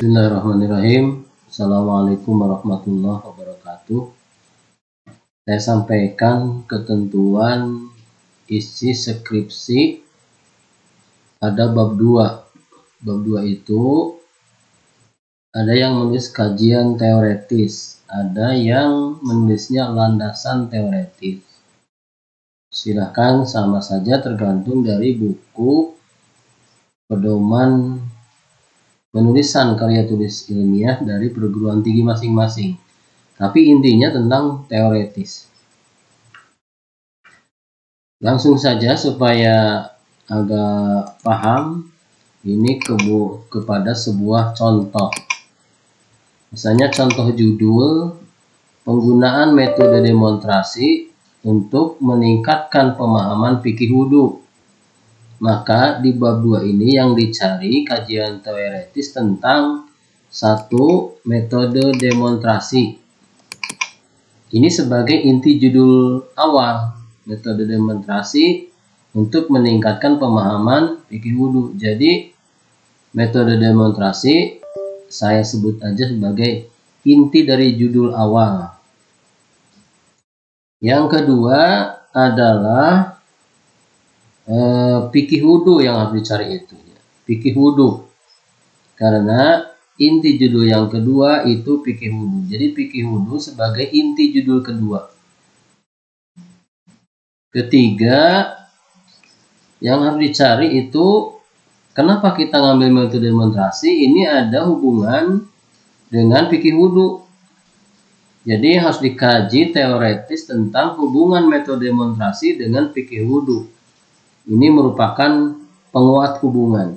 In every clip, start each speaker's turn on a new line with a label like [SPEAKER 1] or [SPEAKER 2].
[SPEAKER 1] Bismillahirrahmanirrahim. Assalamualaikum warahmatullahi wabarakatuh. Saya sampaikan ketentuan isi skripsi ada bab 2. Bab 2 itu ada yang menulis kajian teoretis, ada yang menulisnya landasan teoretis. Silahkan sama saja tergantung dari buku pedoman penulisan karya tulis ilmiah dari perguruan tinggi masing-masing. Tapi intinya tentang teoretis. Langsung saja supaya agak paham, ini kepada sebuah contoh. Misalnya contoh judul, penggunaan metode demonstrasi untuk meningkatkan pemahaman fikih wudu. Maka di bab 2 ini yang dicari kajian teoretis tentang satu metode demonstrasi. Ini sebagai inti judul awal, metode demonstrasi untuk meningkatkan pemahaman fikih wudu. Jadi metode demonstrasi saya sebut aja sebagai inti dari judul awal. Yang kedua adalah fikih wudu yang harus dicari itu, fikih wudu, karena inti judul yang kedua itu fikih wudu. Jadi fikih wudu sebagai inti judul kedua. Ketiga yang harus dicari itu, kenapa kita ngambil metode demonstrasi? Ini ada hubungan dengan fikih wudu. Jadi harus dikaji teoretis tentang hubungan metode demonstrasi dengan fikih wudu. Ini merupakan penguat hubungan.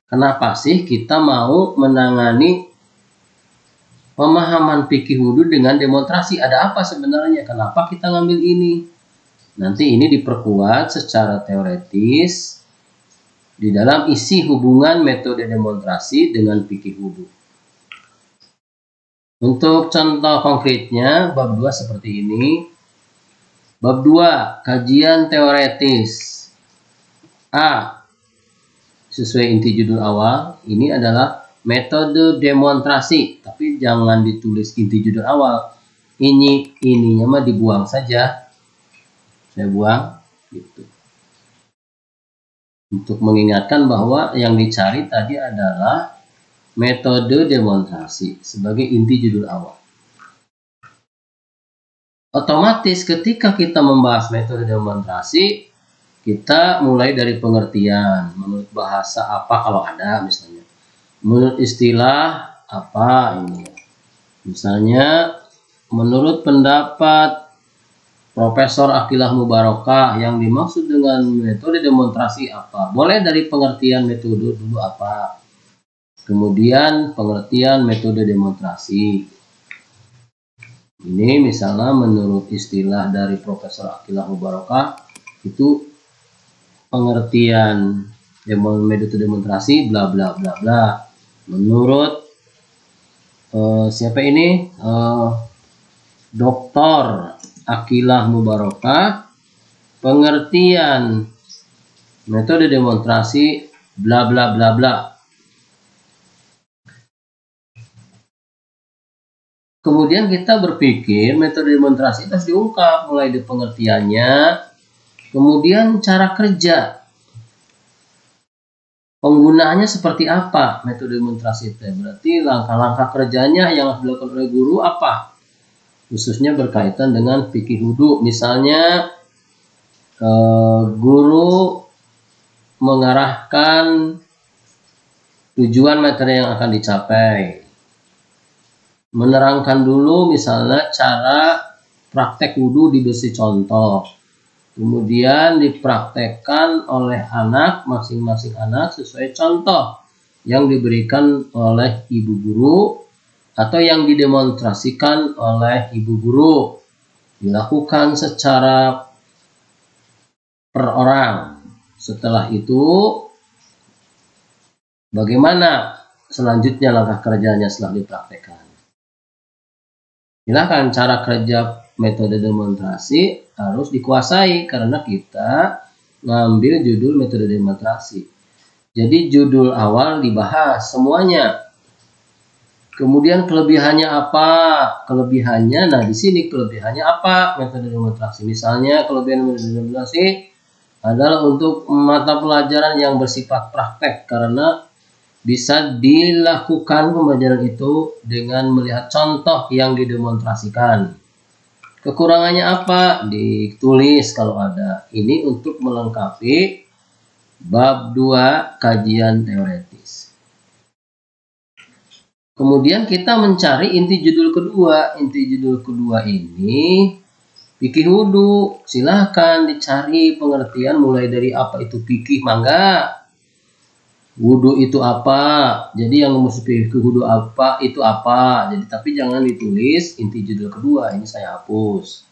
[SPEAKER 1] Kenapa sih kita mau menangani pemahaman fikih wudu dengan demonstrasi? Ada apa sebenarnya? Kenapa kita ngambil ini? Nanti ini diperkuat secara teoretis di dalam isi hubungan metode demonstrasi dengan fikih wudu. Untuk contoh konkretnya, bab 2 seperti ini. Bab 2, kajian teoretis. A. Sesuai inti judul awal, ini adalah metode demonstrasi. Tapi jangan ditulis inti judul awal. Ininya mah dibuang saja. Saya buang gitu. Untuk mengingatkan bahwa yang dicari tadi adalah metode demonstrasi sebagai inti judul awal. Otomatis ketika kita membahas metode demonstrasi, kita mulai dari pengertian. Menurut bahasa apa kalau ada misalnya. Menurut istilah apa ini. Misalnya menurut pendapat Profesor Aqilah Mubarakah yang dimaksud dengan metode demonstrasi apa. Boleh dari pengertian metode dulu apa. Kemudian pengertian metode demonstrasi. Ini misalnya menurut istilah dari Profesor Aqilah Mubarakah itu pengertian metode demonstrasi bla bla bla bla. Menurut siapa ini? Dr. Aqilah Mubarakah, pengertian metode demonstrasi bla bla bla bla. Kemudian kita berpikir metode demonstrasi harus diungkap mulai dari pengertiannya, kemudian cara kerja. Penggunaannya seperti apa metode demonstrasi itu? Berarti langkah-langkah kerjanya yang harus dilakukan oleh guru apa? Khususnya berkaitan dengan fikih wudu. Misalnya guru mengarahkan tujuan materi yang akan dicapai. Menerangkan dulu misalnya cara praktek wudu diberi contoh. Kemudian dipraktekkan oleh anak, masing-masing anak sesuai contoh yang diberikan oleh ibu guru atau yang didemonstrasikan oleh ibu guru. Dilakukan secara per orang. Setelah itu bagaimana selanjutnya langkah kerjanya setelah dipraktekkan. Silakan cara kerja metode demonstrasi harus dikuasai karena kita ngambil judul metode demonstrasi. Jadi judul awal dibahas semuanya. Kemudian kelebihannya apa? Kelebihannya, nah di sini kelebihannya apa metode demonstrasi? Misalnya kelebihan metode demonstrasi adalah untuk mata pelajaran yang bersifat praktek karena bisa dilakukan pembelajaran itu dengan melihat contoh yang didemonstrasikan. Kekurangannya apa? Ditulis kalau ada. Ini untuk melengkapi bab 2 kajian teoretis. Kemudian kita mencari inti judul kedua. Inti judul kedua ini fikih wudu. Silahkan dicari pengertian mulai dari apa itu fikih, mangga. Wudu itu apa? Jadi yang maksud fikih wudu apa itu apa? Jadi tapi jangan ditulis inti judul kedua. Ini saya hapus.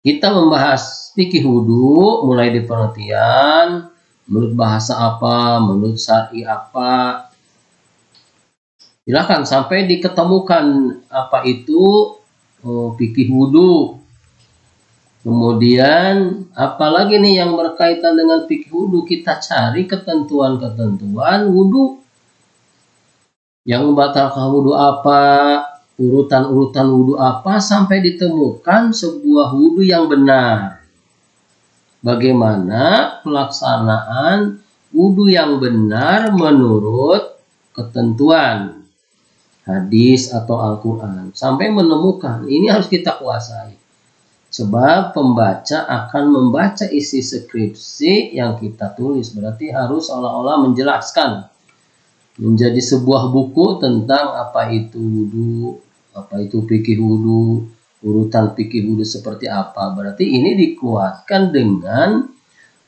[SPEAKER 1] Kita membahas fikih wudu mulai dari pengertian, menurut bahasa apa, menurut syar'i apa. Silakan sampai diketemukan apa itu fikih wudu. Kemudian apalagi nih yang berkaitan dengan fikih wudu, kita cari ketentuan-ketentuan wudu. Yang membatalkan wudu apa, urutan-urutan wudu apa sampai ditemukan sebuah wudu yang benar. Bagaimana pelaksanaan wudu yang benar menurut ketentuan hadis atau Al-Quran sampai menemukan ini harus kita kuasai, sebab pembaca akan membaca isi skripsi yang kita tulis, berarti harus seolah-olah menjelaskan, menjadi sebuah buku tentang apa itu wudu, apa itu fikih wudu, urutan fikih wudu seperti apa. Berarti ini dikuatkan dengan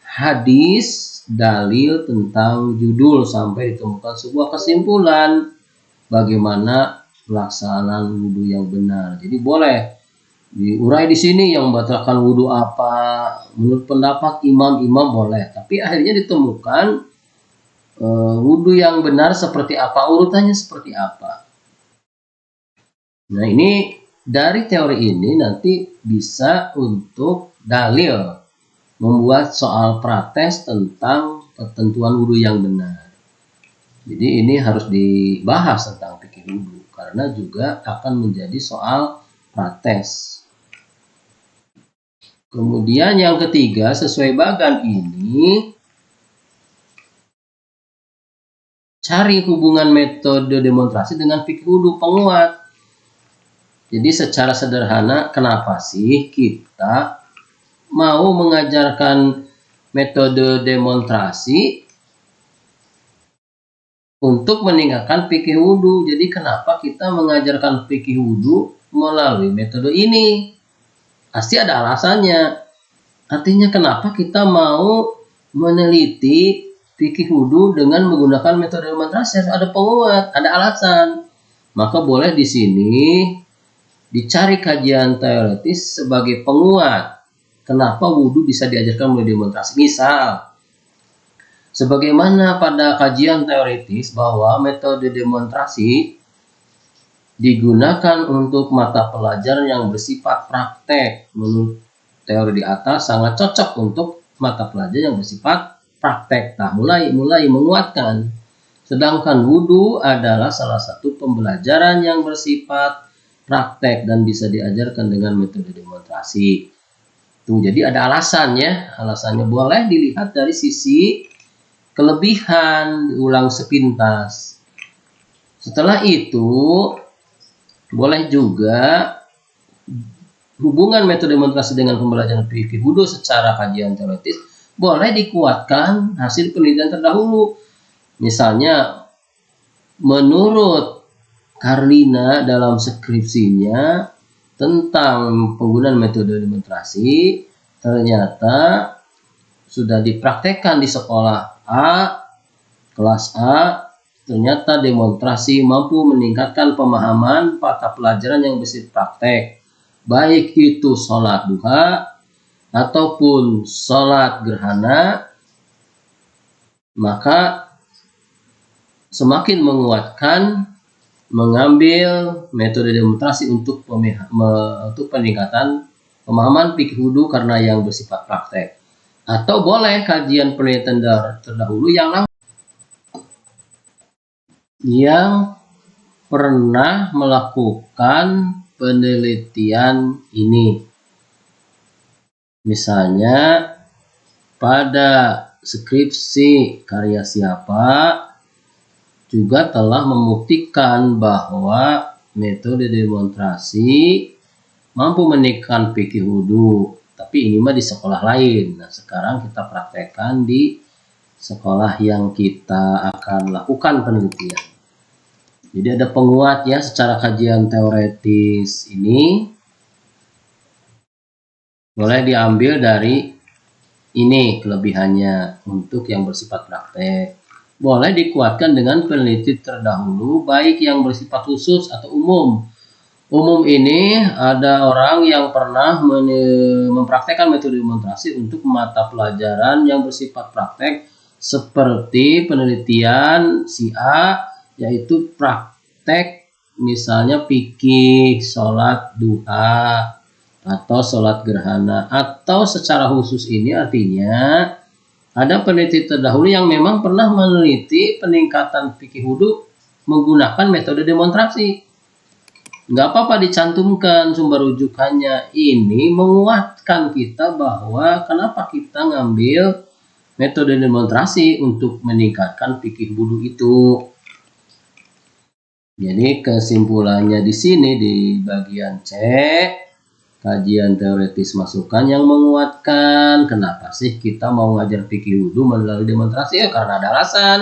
[SPEAKER 1] hadis, dalil tentang judul sampai ditemukan sebuah kesimpulan bagaimana pelaksanaan wudu yang benar. Jadi boleh diurai di sini yang membatalkan wudu apa, menurut pendapat imam-imam boleh, tapi akhirnya ditemukan wudu yang benar seperti apa, urutannya seperti apa. Nah ini dari teori ini nanti bisa untuk dalil membuat soal prates tentang ketentuan wudu yang benar. Jadi ini harus dibahas tentang fikih wudu karena juga akan menjadi soal prates. Kemudian yang ketiga, sesuai bagan ini cari hubungan metode demonstrasi dengan fikih wudu penguat. Jadi secara sederhana, kenapa sih kita mau mengajarkan metode demonstrasi untuk meninggalkan fikih wudu? Jadi kenapa kita mengajarkan fikih wudu melalui metode ini? Pasti ada alasannya. Artinya kenapa kita mau meneliti fikih wudu dengan menggunakan metode demonstrasi? Harus ada penguat, ada alasan. Maka boleh di sini dicari kajian teoretis sebagai penguat kenapa wudu bisa diajarkan melalui demonstrasi. Misal, sebagaimana pada kajian teoritis bahwa metode demonstrasi digunakan untuk mata pelajaran yang bersifat praktek. Menurut teori di atas sangat cocok untuk mata pelajaran yang bersifat praktek. Nah, mulai menguatkan. Sedangkan wudu adalah salah satu pembelajaran yang bersifat praktek dan bisa diajarkan dengan metode demonstrasi. Tuh, jadi ada alasannya. Alasannya boleh dilihat dari sisi kelebihan, diulang sepintas. Setelah itu, boleh juga hubungan metode demonstrasi dengan pembelajaran fikih wudu secara kajian teoritis boleh dikuatkan hasil penelitian terdahulu. Misalnya, menurut Carlina dalam skripsinya tentang penggunaan metode demonstrasi, ternyata sudah dipraktekkan di sekolah A, kelas A, ternyata demonstrasi mampu meningkatkan pemahaman mata pelajaran yang bersifat praktek, baik itu sholat duha ataupun sholat gerhana, maka semakin menguatkan mengambil metode demonstrasi untuk peningkatan pemahaman fikih wudu karena yang bersifat praktek. Atau boleh kajian penelitian terdahulu yang pernah melakukan penelitian ini. Misalnya pada skripsi karya siapa juga telah membuktikan bahwa metode demonstrasi mampu meningkatkan fikih wudhu. Tapi ini mah di sekolah lain. Nah, sekarang kita praktekkan di sekolah yang kita akan lakukan penelitian. Jadi ada penguat ya secara kajian teoretis ini boleh diambil dari ini kelebihannya untuk yang bersifat praktek. Boleh dikuatkan dengan peneliti terdahulu baik yang bersifat khusus atau umum. Umum ini ada orang yang pernah mempraktekkan metode demonstrasi untuk mata pelajaran yang bersifat praktek seperti penelitian si A, yaitu praktek misalnya fikih, sholat duha, atau sholat gerhana. Atau secara khusus ini artinya ada peneliti terdahulu yang memang pernah meneliti peningkatan fikih wudhu menggunakan metode demonstrasi. Nggak apa-apa dicantumkan sumber rujukannya. Ini menguatkan kita bahwa kenapa kita ngambil metode demonstrasi untuk meningkatkan fikih wudhu itu. Jadi kesimpulannya di sini di bagian C, kajian teoretis masukan yang menguatkan. Kenapa sih kita mau ngajar fikih wudhu melalui demonstrasi? Ya karena ada alasan.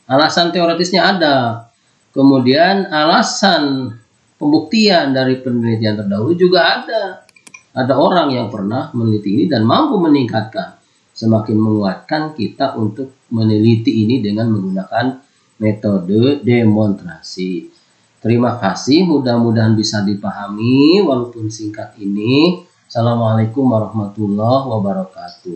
[SPEAKER 1] Alasan teoretisnya ada. Kemudian alasan pembuktian dari penelitian terdahulu juga ada. Ada orang yang pernah meneliti ini dan mampu meningkatkan. Semakin menguatkan kita untuk meneliti ini dengan menggunakan metode demonstrasi. Terima kasih, mudah-mudahan bisa dipahami walaupun singkat ini. Assalamualaikum warahmatullahi wabarakatuh.